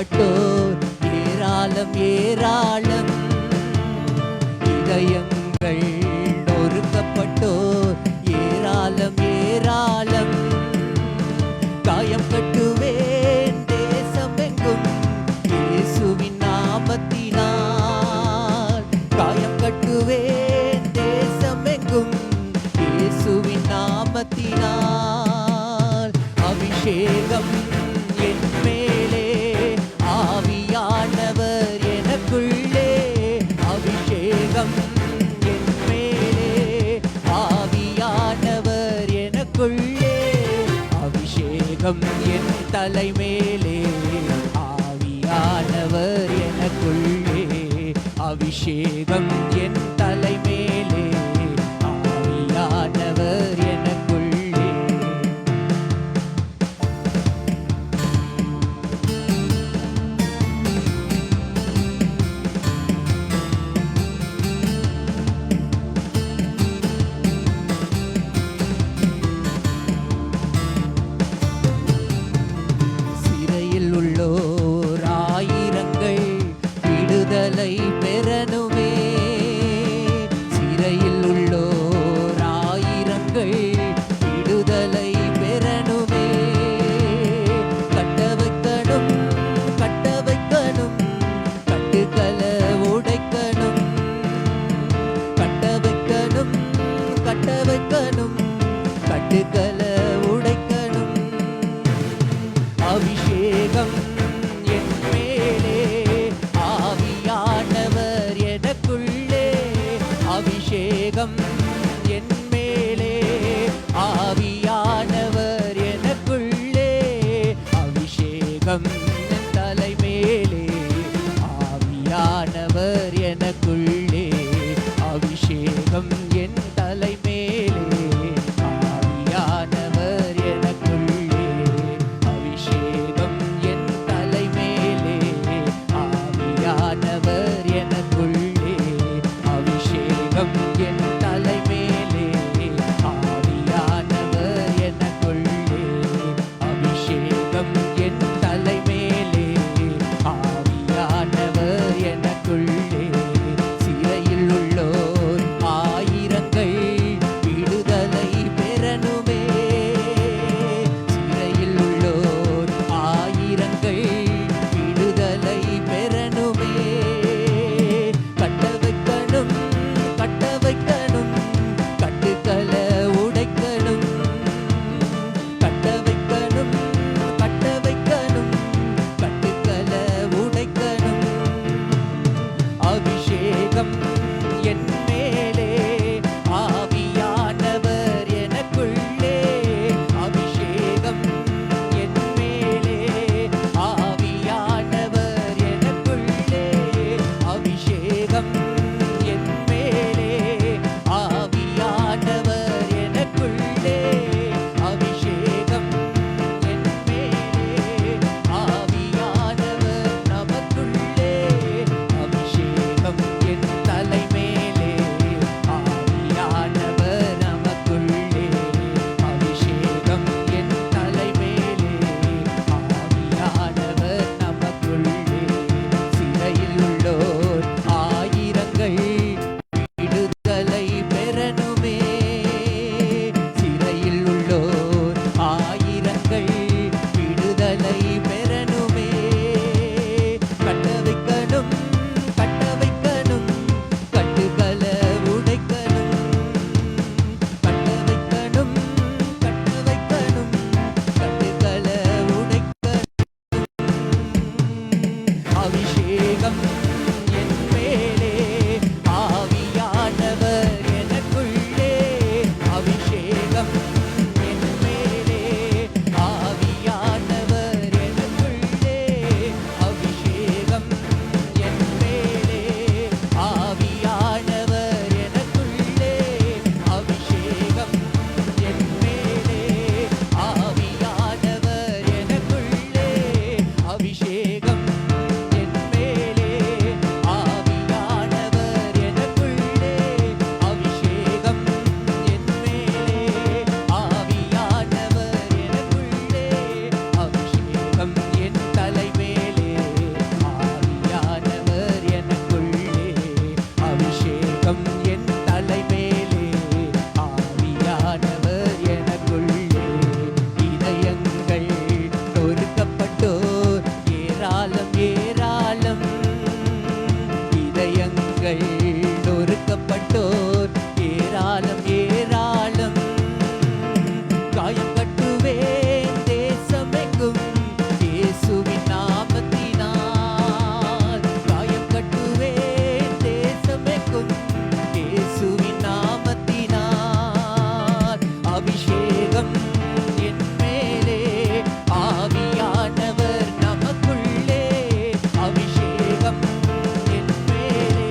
காயப்பட்டோர் ஏராளம் ஏராளம், இதயங்கள் நொறுக்கப்பட்டோர் ஏராளம் ஏராளம். காயம் கட்டுவேன் தேசமெங்கும் இயேசுவின் நாமத்தினால், காயம் கட்டுவேன் தேசமெங்கும் இயேசுவின் நாமத்தினால். அபிஷேகம் என் மேலே, ஆவியானவர் எனக்குள்ளே, அபிஷேகம் என் மேலே, ஆவியானவர் எனக்குள்ளே, அபிஷேகம் என் தலைமேலே, ஆவியானவர் எனக்குள்ளே, அபிஷேகம் என் தலைமேலே, ஆவியானவர் எனக்குள்ளே. சிறையில் உள்ளோர் ஆயிரங்கள் விடுதலை பெறணுமே, சிறையில் உள்ளோர் ஆயிரங்கள் விடுதலை பெறணுமே. கட்ட வைக்கணும் கட்ட வைக்கணும், கட்டுக்கள உடைக்கணும், கட்ட வைக்கணும் கட்ட வைக்கணும், கட்டுக்கள உடைக்கணும். அபிஷேகம் என் மேலே, ஆவியானவர் எனக்குள்ளே, அபிஷேகம் என் மேலே, ஆவியானவர் எனக்குள்ளே, அபிஷேகம் என் தலைமேலே, ஆவியானவர் எனக்குள்ளே, அபிஷேகம் என் தலைமேலே, ஆவியானவர் எனக்குள்ளே, அபிஷேகம் என் தலைமேலே, ஆவியானவர் எனக்குள்ளே, அபிஷேகம் என் தலைமேலே, ஆவியானவர் எனக்குள்ளே, அபிஷேகம் என் தலைமேலே, ஆவியானவர் எனக்குள்ளே. சிறையில் உள்ளோர் ஆயிரங்கள் விடுதலை பெறணுமே, சிறையில் உள்ளோர் ஆயிரங்கள் விடுதலை பெறணுமே. கட்ட வைக்கணும் கட்ட வைக்கணும், கட்டுக்கள உடைக்கணும், கட்ட வைக்கணும் கட்ட வைக்கணும், கட்டுக்கள உடைக்கணும். அபிஷேகம் என் மேலே, ஆவியானவர் எனக்குள்ளே, அபிஷேகம் என் மேலே, ஆவியானவர் எனக்குள்ளே, அபிஷேகம் என் மேலே, ஆவியானவர் எனக்குள்ளே, அபிஷேகம் என் மேலே, ஆவியானவர் நமக்குள்ளே, அபிஷேகம் என் தலை இதயங்கள் நொறுக்கப்பட்டோர் ஏராளம் ஏராளம். காயம் கட்டுவேன் தேசமெங்கும் இயேசுவின் நாமத்தினால். காயம் கட்டுவேன் தேசமெங்கும் இயேசுவின் நாமத்தினால். அபிஷேகம் என் மேலே, ஆவியானவர் நமக்குள்ளே. அபிஷேகம் என் மேலே,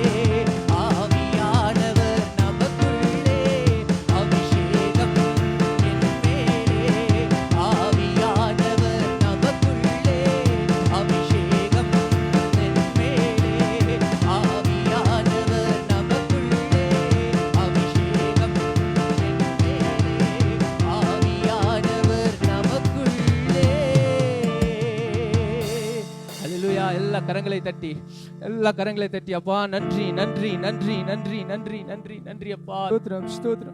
ஆவியானவர் நமக்குள்ளே. அபிஷேகம் என் மேலே, ஆவியானவர் நமக்குள்ளே. அபிஷேகம் என் மேலே, ஆவியானவர் நமக்குள்ளே. அபிஷேகம் என் மேலே, ஆவியானவர் நமக்குள்ளே. ஹல்லேலூயா. எல்லா கரங்களை தட்டி அப்பா நன்றி நன்றி நன்றி நன்றி நன்றி நன்றி நன்றி அப்பா. ஸ்தோத்திரம் ஸ்தோத்திரம்.